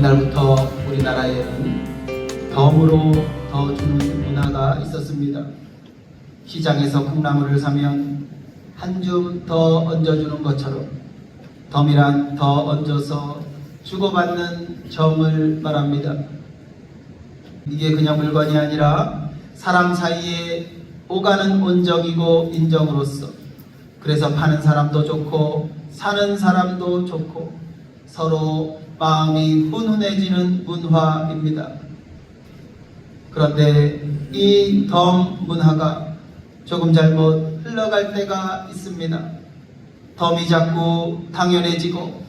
옛날부터 우리나라에는 덤으로 더 주는 문화가 있었습니다. 시장에서 콩나물을 사면 한 줌 더 얹어주는 것처럼 덤이란 더 얹어서 주고받는 정을 말합니다. 이게 그냥 물건이 아니라 사람 사이에 오가는 온정이고 인정으로서, 그래서 파는 사람도 좋고 사는 사람도 좋고 서로 마음이 훈훈해지는 문화입니다. 그런데 이 덤 문화가 조금 잘못 흘러갈 때가 있습니다. 덤이 자꾸 당연해지고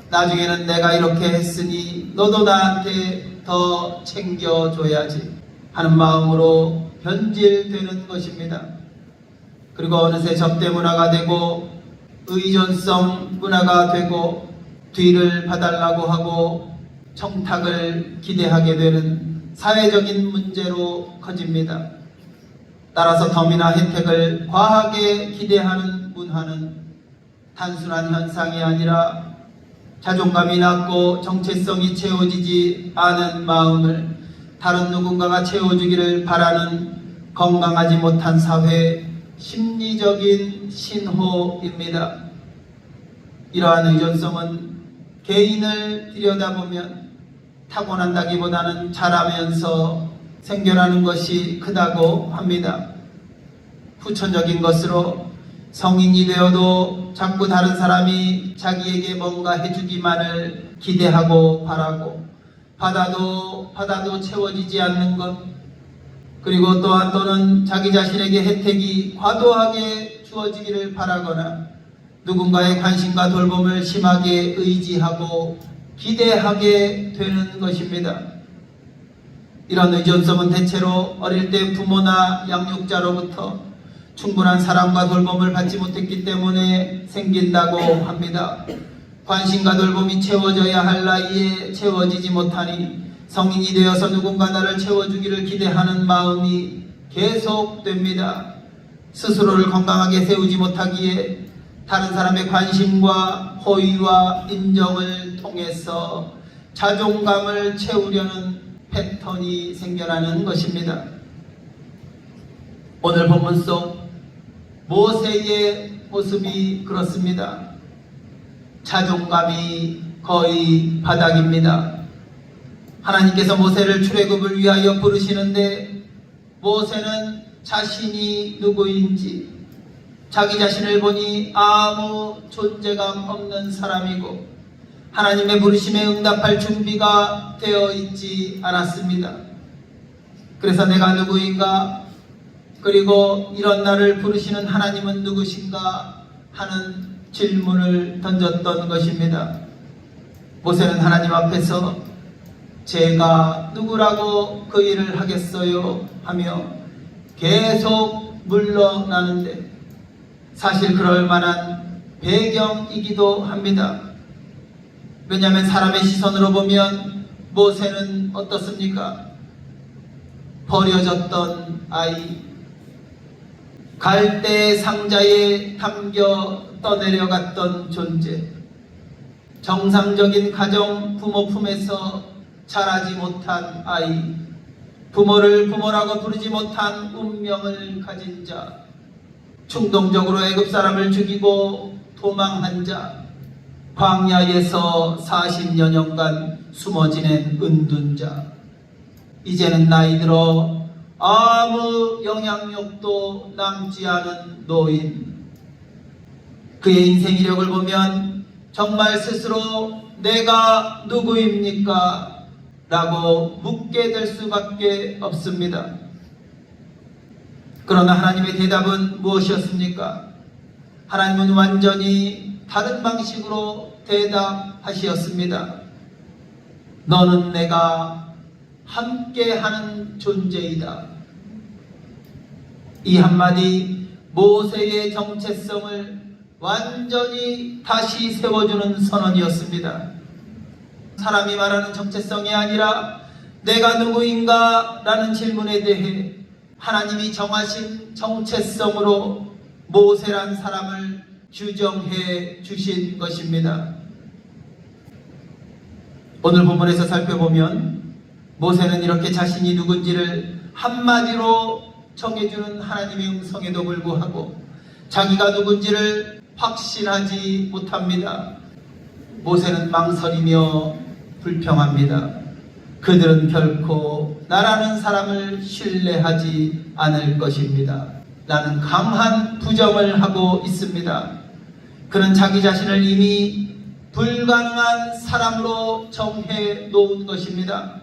나중에는 내가 이렇게 했으니 너도 나한테 더 챙겨줘야지 하는 마음으로 변질되는 것입니다. 그리고 어느새 접대 문화가 되고 의존성 문화가 되고 뒤를 봐달라고 하고 청탁을 기대하게 되는 사회적인 문제로 커집니다. 따라서 덤이나 혜택을 과하게 기대하는 문화는 단순한 현상이 아니라 자존감이 낮고 정체성이 채워지지 않은 마음을 다른 누군가가 채워주기를 바라는 건강하지 못한 사회 심리적인 신호입니다. 이러한 의존성은 개인을 들여다보면 타고난다기보다는 자라면서 생겨나는 것이 크다고 합니다. 후천적인 것으로 성인이 되어도 자꾸 다른 사람이 자기에게 뭔가 해주기만을 기대하고 바라고 받아도 채워지지 않는 것, 그리고 또는 자기 자신에게 혜택이 과도하게 주어지기를 바라거나 누군가의 관심과 돌봄을 심하게 의지하고 기대하게 되는 것입니다. 이런 의존성은 대체로 어릴 때 부모나 양육자로부터 충분한 사랑과 돌봄을 받지 못했기 때문에 생긴다고 합니다. 관심과 돌봄이 채워져야 할 나이에 채워지지 못하니 성인이 되어서 누군가 나를 채워주기를 기대하는 마음이 계속됩니다. 스스로를 건강하게 세우지 못하기에 다른 사람의 관심과 호의와 인정을 통해서 자존감을 채우려는 패턴이 생겨나는 것입니다. 오늘 본문 속 모세의 모습이 그렇습니다. 자존감이 거의 바닥입니다. 하나님께서 모세를 출애굽을 위하여 부르시는데 모세는 자신이 누구인지, 자기 자신을 보니 아무 존재감 없는 사람이고 하나님의 부르심에 응답할 준비가 되어 있지 않았습니다. 그래서 내가 누구인가, 그리고 이런 나를 부르시는 하나님은 누구신가 하는 질문을 던졌던 것입니다. 모세는 하나님 앞에서 제가 누구라고 그 일을 하겠어요 하며 계속 물러나는데 사실 그럴 만한 배경이기도 합니다. 왜냐하면 사람의 시선으로 보면 모세는 어떻습니까? 버려졌던 아이, 갈대 상자에 담겨 떠내려갔던 존재, 정상적인 가정 부모 품에서 자라지 못한 아이, 부모를 부모라고 부르지 못한 운명을 가진 자, 충동적으로 애굽 사람을 죽이고 도망한 자, 광야에서 40여년간 숨어 지낸 은둔자, 이제는 나이 들어 아무 영향력도 남지 않은 노인. 그의 인생 이력을 보면 정말 스스로 내가 누구입니까? 라고 묻게 될 수밖에 없습니다. 그러나 하나님의 대답은 무엇이었습니까? 하나님은 완전히 다른 방식으로 대답하셨습니다. 너는 내가 함께하는 존재이다. 이 한마디 모세의 정체성을 완전히 다시 세워주는 선언이었습니다. 사람이 말하는 정체성이 아니라 내가 누구인가 라는 질문에 대해 하나님이 정하신 정체성으로 모세란 사람을 규정해 주신 것입니다. 오늘 본문에서 살펴보면 모세는 이렇게 자신이 누군지를 한마디로 정해주는 하나님의 음성에도 불구하고 자기가 누군지를 확신하지 못합니다. 모세는 망설이며 불평합니다. 그들은 결코 나라는 사람을 신뢰하지 않을 것입니다. 나는 강한 부정을 하고 있습니다. 그는 자기 자신을 이미 불가능한 사람으로 정해 놓은 것입니다.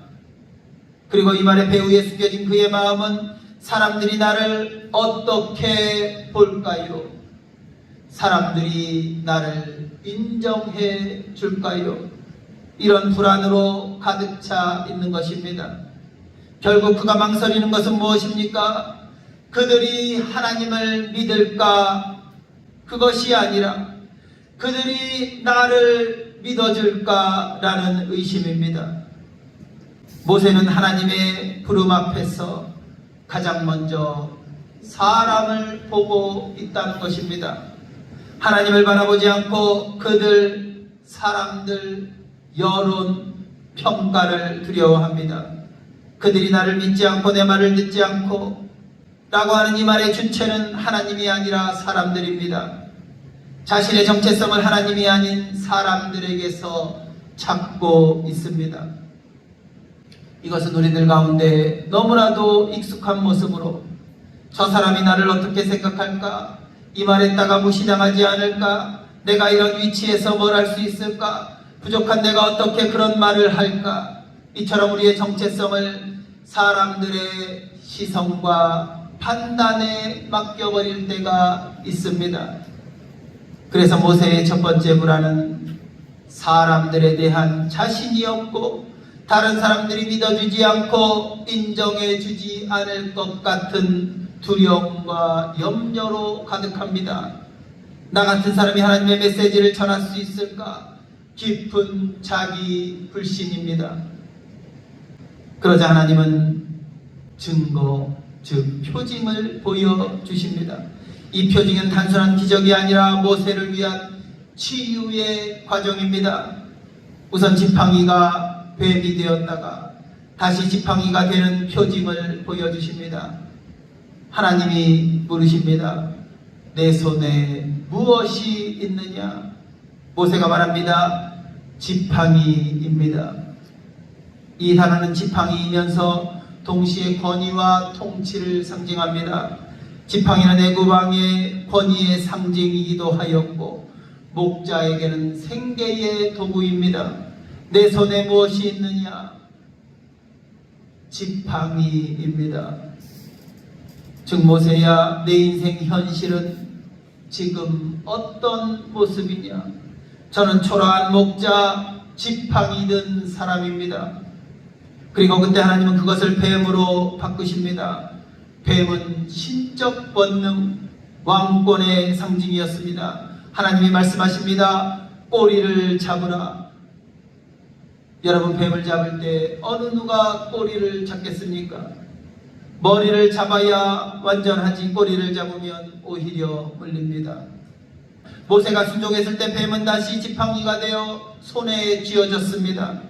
그리고 이 말에 배후에 숙여진 그의 마음은 사람들이 나를 어떻게 볼까요? 사람들이 나를 인정해 줄까요? 이런 불안으로 가득 차 있는 것입니다. 결국 그가 망설이는 것은 무엇입니까? 그들이 하나님을 믿을까? 그것이 아니라 그들이 나를 믿어줄까라는 의심입니다. 모세는 하나님의 부름 앞에서 가장 먼저 사람을 보고 있다는 것입니다. 하나님을 바라보지 않고 그들, 사람들, 여론, 평가를 두려워합니다. 그들이 나를 믿지 않고 내 말을 듣지 않고 라고 하는 이 말의 주체는 하나님이 아니라 사람들입니다. 자신의 정체성을 하나님이 아닌 사람들에게서 찾고 있습니다. 이것은 우리들 가운데 너무나도 익숙한 모습으로 저 사람이 나를 어떻게 생각할까? 이 말에다가 무시당하지 않을까? 내가 이런 위치에서 뭘 할 수 있을까? 부족한 내가 어떻게 그런 말을 할까? 이처럼 우리의 정체성을 사람들의 시선과 판단에 맡겨버릴 때가 있습니다. 그래서 모세의 첫 번째 불안은 사람들에 대한 자신이 없고 다른 사람들이 믿어주지 않고 인정해주지 않을 것 같은 두려움과 염려로 가득합니다. 나 같은 사람이 하나님의 메시지를 전할 수 있을까? 깊은 자기 불신입니다. 그러자 하나님은 증거, 즉 표징을 보여주십니다. 이 표징은 단순한 기적이 아니라 모세를 위한 치유의 과정입니다. 우선 지팡이가 뱀이 되었다가 다시 지팡이가 되는 표징을 보여주십니다. 하나님이 물으십니다. 내 손에 무엇이 있느냐? 모세가 말합니다. 지팡이입니다. 이 단어는 지팡이이면서 동시에 권위와 통치를 상징합니다. 지팡이는 애굽왕의 권위의 상징이기도 하였고 목자에게는 생계의 도구입니다. 내 손에 무엇이 있느냐? 지팡이입니다. 즉 모세야, 내 인생 현실은 지금 어떤 모습이냐? 저는 초라한 목자, 지팡이 든 사람입니다. 그리고 그때 하나님은 그것을 뱀으로 바꾸십니다. 뱀은 신적 본능, 왕권의 상징이었습니다. 하나님이 말씀하십니다. 꼬리를 잡으라. 여러분, 뱀을 잡을 때 어느 누가 꼬리를 잡겠습니까? 머리를 잡아야 완전하지 꼬리를 잡으면 오히려 물립니다. 모세가 순종했을 때 뱀은 다시 지팡이가 되어 손에 쥐어졌습니다.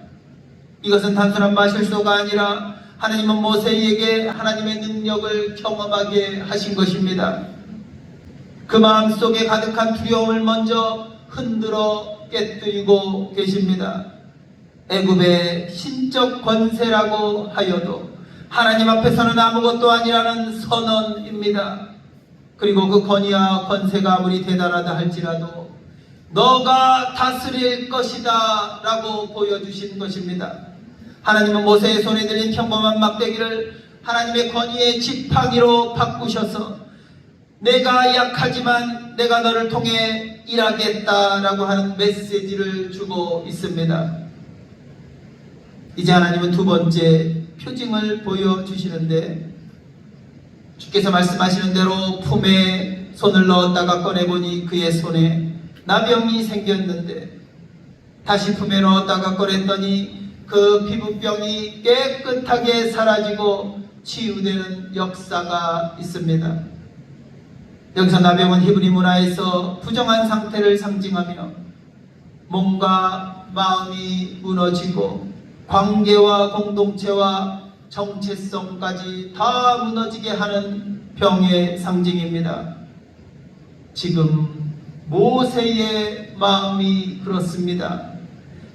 이것은 단순한 마실소가 아니라 하나님은 모세에게 하나님의 능력을 경험하게 하신 것입니다. 그 마음속에 가득한 두려움을 먼저 흔들어 깨뜨리고 계십니다. 애굽의 신적 권세라고 하여도 하나님 앞에서는 아무것도 아니라는 선언입니다. 그리고 그 권위와 권세가 아무리 대단하다 할지라도 너가 다스릴 것이다 라고 보여주신 것입니다. 하나님은 모세의 손에 들린 평범한 막대기를 하나님의 권위의 지팡이로 바꾸셔서 내가 약하지만 내가 너를 통해 일하겠다라고 하는 메시지를 주고 있습니다. 이제 하나님은 두 번째 표징을 보여주시는데, 주께서 말씀하시는 대로 품에 손을 넣었다가 꺼내보니 그의 손에 나병이 생겼는데, 다시 품에 넣었다가 꺼냈더니 그 피부병이 깨끗하게 사라지고 치유되는 역사가 있습니다. 여기서 나병은 히브리 문화에서 부정한 상태를 상징하며 몸과 마음이 무너지고 관계와 공동체와 정체성까지 다 무너지게 하는 병의 상징입니다. 지금 모세의 마음이 그렇습니다.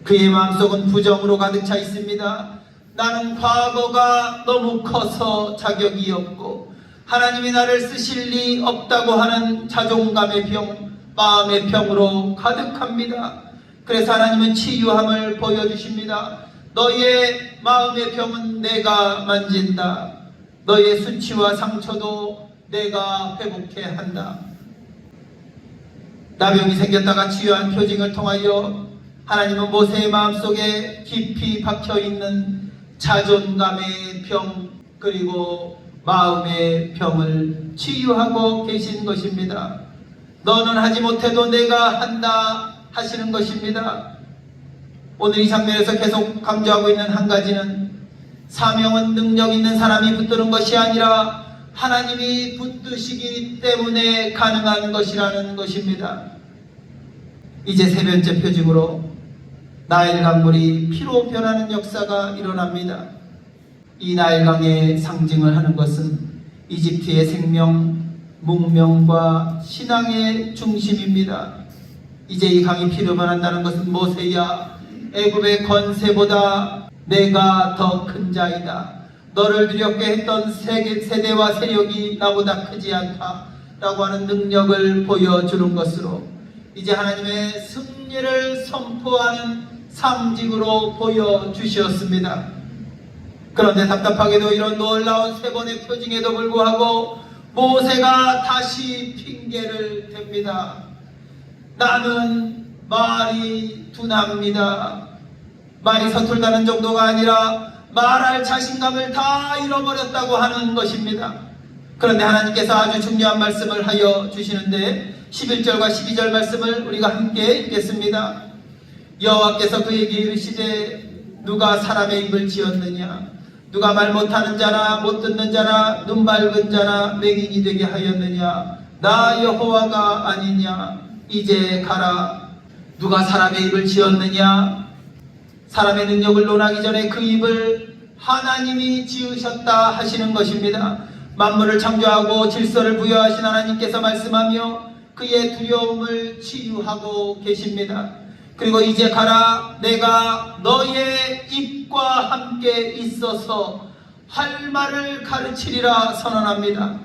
그의 마음속은 부정으로 가득 차 있습니다. 나는 과거가 너무 커서 자격이 없고 하나님이 나를 쓰실 리 없다고 하는 자존감의 병, 마음의 병으로 가득합니다. 그래서 하나님은 치유함을 보여주십니다. 너의 마음의 병은 내가 만진다. 너의 수치와 상처도 내가 회복해 한다. 나병이 생겼다가 치유한 표징을 통하여 하나님은 모세의 마음속에 깊이 박혀있는 자존감의 병 그리고 마음의 병을 치유하고 계신 것입니다. 너는 하지 못해도 내가 한다 하시는 것입니다. 오늘 이 장면에서 계속 강조하고 있는 한 가지는 사명은 능력 있는 사람이 붙드는 것이 아니라 하나님이 붙드시기 때문에 가능한 것이라는 것입니다. 이제 세 번째 표징으로 나일 강물이 피로 변하는 역사가 일어납니다. 이 나일강의 상징을 하는 것은 이집트의 생명, 문명과 신앙의 중심입니다. 이제 이 강이 피로 변한다는 것은 모세야, 애굽의 권세보다 내가 더 큰 자이다. 너를 두렵게 했던 세대와 세력이 나보다 크지 않다 라고 하는 능력을 보여주는 것으로 이제 하나님의 승리를 선포하는 상징으로 보여주셨습니다. 그런데 답답하게도 이런 놀라운 세 번의 표징에도 불구하고 모세가 다시 핑계를 댑니다. 나는 말이 둔합니다. 말이 서툴다는 정도가 아니라 말할 자신감을 다 잃어버렸다고 하는 것입니다. 그런데 하나님께서 아주 중요한 말씀을 하여 주시는데 11절과 12절 말씀을 우리가 함께 읽겠습니다. 여호와께서 그에게 이르시되 누가 사람의 입을 지었느냐? 누가 말 못하는 자나 못 듣는 자나 눈 맑은 자나 맹인이 되게 하였느냐? 나 여호와가 아니냐? 이제 가라. 누가 사람의 입을 지었느냐? 사람의 능력을 논하기 전에 그 입을 하나님이 지으셨다 하시는 것입니다. 만물을 창조하고 질서를 부여하신 하나님께서 말씀하며 그의 두려움을 치유하고 계십니다. 그리고 이제 가라. 내가 너의 입과 함께 있어서 할 말을 가르치리라 선언합니다.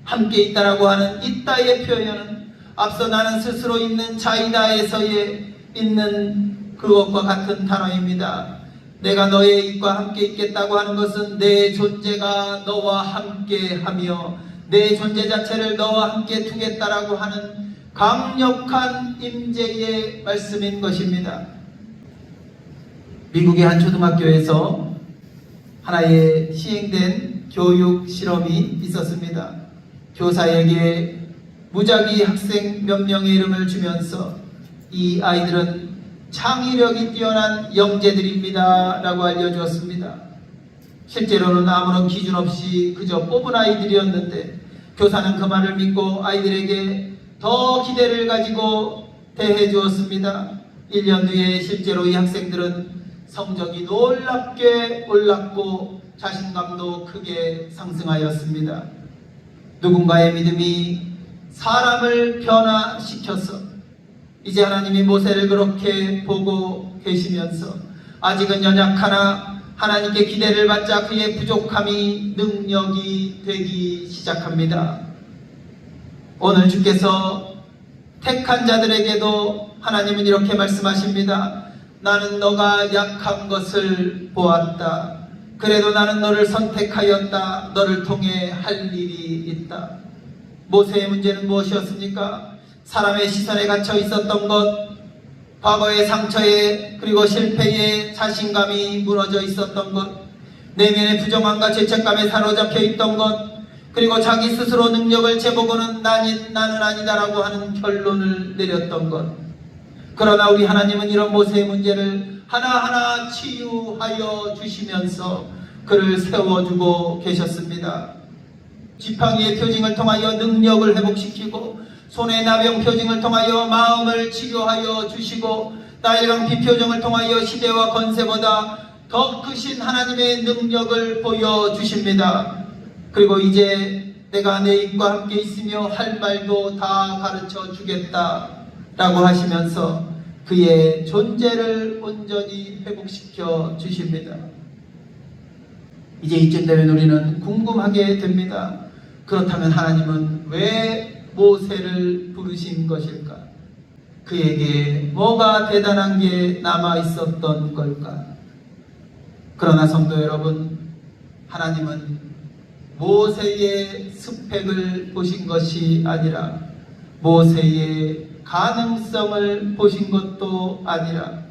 함께 있다라고 하는 있다의 표현은 앞서 나는 스스로 있는 자이다에서의 있는 그것과 같은 단어입니다. 내가 너의 입과 함께 있겠다고 하는 것은 내 존재가 너와 함께 하며 내 존재 자체를 너와 함께 두겠다라고 하는 강력한 임재의 말씀인 것입니다. 미국의 한 초등학교에서 하나의 시행된 교육 실험이 있었습니다. 교사에게 무작위 학생 몇 명의 이름을 주면서 이 아이들은 창의력이 뛰어난 영재들입니다 라고 알려주었습니다. 실제로는 아무런 기준 없이 그저 뽑은 아이들이었는데 교사는 그 말을 믿고 아이들에게 더 기대를 가지고 대해 주었습니다. 1년 뒤에 실제로 이 학생들은 성적이 놀랍게 올랐고 자신감도 크게 상승하였습니다. 누군가의 믿음이 사람을 변화시켜서 이제 하나님이 모세를 그렇게 보고 계시면서 아직은 연약하나 하나님께 기대를 받자 그의 부족함이 능력이 되기 시작합니다. 오늘 주께서 택한 자들에게도 하나님은 이렇게 말씀하십니다. 나는 너가 약한 것을 보았다. 그래도 나는 너를 선택하였다. 너를 통해 할 일이 있다. 모세의 문제는 무엇이었습니까? 사람의 시선에 갇혀 있었던 것, 과거의 상처에 그리고 실패에 자신감이 무너져 있었던 것, 내면의 부정함과 죄책감에 사로잡혀 있던 것, 그리고 자기 스스로 능력을 재보고는 나는 아니다라고 하는 결론을 내렸던 것. 그러나 우리 하나님은 이런 모세의 문제를 하나하나 치유하여 주시면서 그를 세워주고 계셨습니다. 지팡이의 표징을 통하여 능력을 회복시키고 손의 나병 표징을 통하여 마음을 치료하여 주시고 나일강 비 표징을 통하여 시대와 권세보다 더 크신 하나님의 능력을 보여주십니다. 그리고 이제 내가 내 입과 함께 있으며 할 말도 다 가르쳐 주겠다 라고 하시면서 그의 존재를 온전히 회복시켜 주십니다. 이제 이쯤 되면 우리는 궁금하게 됩니다. 그렇다면 하나님은 왜 모세를 부르신 것일까? 그에게 뭐가 대단한 게 남아 있었던 걸까? 그러나 성도 여러분, 하나님은 모세의 스펙을 보신 것이 아니라 모세의 가능성을 보신 것도 아니라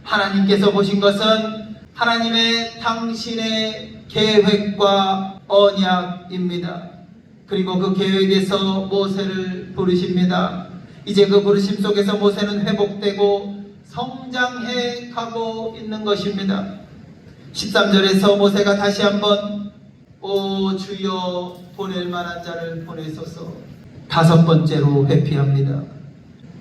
하나님께서 보신 것은 하나님의 당신의 계획과 언약입니다. 그리고 그 계획에서 모세를 부르십니다. 이제 그 부르심 속에서 모세는 회복되고 성장해 가고 있는 것입니다. 13절에서 모세가 다시 한번 오 주여 보낼 만한 자를 보내소서 다섯 번째로 회피합니다.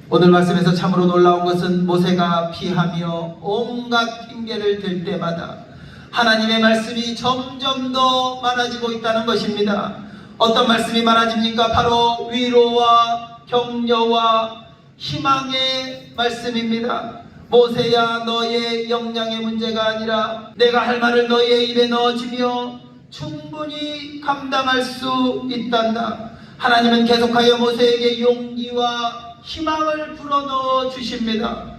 오늘 말씀에서 참으로 놀라운 것은 모세가 피하며 온갖 핑계를 댈 때마다 하나님의 말씀이 점점 더 많아지고 있다는 것입니다. 어떤 말씀이 많아집니까? 바로 위로와 격려와 희망의 말씀입니다. 모세야, 너의 역량의 문제가 아니라 내가 할 말을 너의 입에 넣어주며 충분히 감당할 수 있단다. 하나님은 계속하여 모세에게 용기와 희망을 불어넣어 주십니다.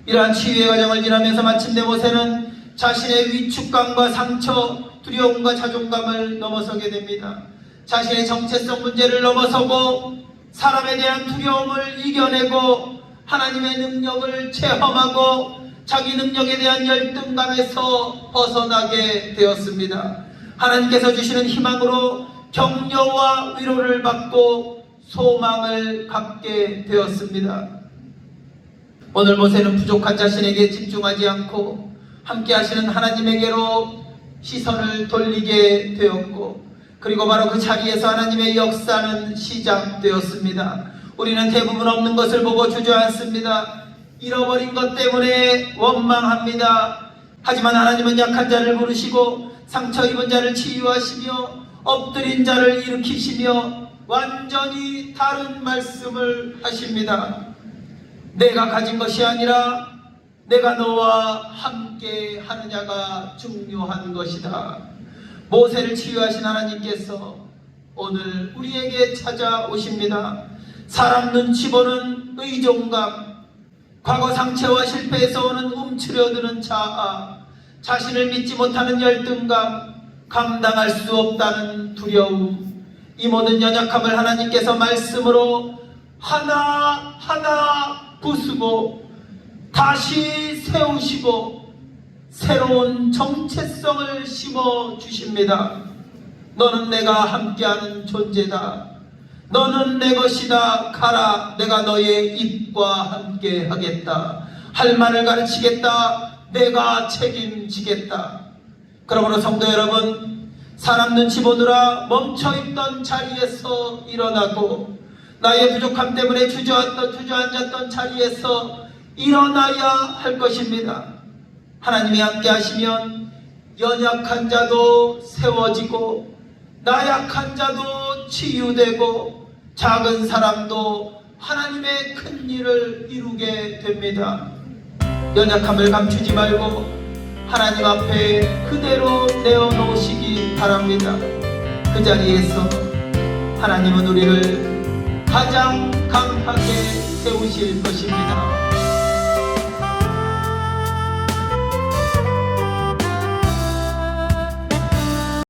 이러한 치유의 과정을 지나면서 마침내 모세는 자신의 위축감과 상처, 두려움과 자존감을 넘어서게 됩니다. 자신의 정체성 문제를 넘어서고 사람에 대한 두려움을 이겨내고 하나님의 능력을 체험하고 자기 능력에 대한 열등감에서 벗어나게 되었습니다. 하나님께서 주시는 희망으로 격려와 위로를 받고 소망을 갖게 되었습니다. 오늘 모세는 부족한 자신에게 집중하지 않고 함께 하시는 하나님에게로 시선을 돌리게 되었고, 그리고 바로 그 자리에서 하나님의 역사는 시작되었습니다. 우리는 대부분 없는 것을 보고 주저앉습니다. 잃어버린 것 때문에 원망합니다. 하지만 하나님은 약한 자를 부르시고 상처 입은 자를 치유하시며 엎드린 자를 일으키시며 완전히 다른 말씀을 하십니다. 내가 가진 것이 아니라 내가 너와 함께 하느냐가 중요한 것이다. 모세를 치유하신 하나님께서 오늘 우리에게 찾아오십니다. 사람 눈치 보는 의존감, 과거 상처와 실패에서 오는 움츠려드는 자아, 자신을 믿지 못하는 열등감, 감당할 수 없다는 두려움, 이 모든 연약함을 하나님께서 말씀으로 하나하나 부수고 다시 세우시고 새로운 정체성을 심어 주십니다. 너는 내가 함께하는 존재다. 너는 내 것이다. 가라. 내가 너의 입과 함께 하겠다. 할 말을 가르치겠다. 내가 책임지겠다. 그러므로 성도 여러분, 사람 눈치 보느라 멈춰있던 자리에서 일어나고 나의 부족함 때문에 주저앉았던 자리에서 일어나야 할 것입니다. 하나님이 함께 하시면 연약한 자도 세워지고 나약한 자도 치유되고 작은 사람도 하나님의 큰 일을 이루게 됩니다. 연약함을 감추지 말고 하나님 앞에 그대로 내어놓으시기 바랍니다. 그 자리에서 하나님은 우리를 가장 강하게 세우실 것입니다.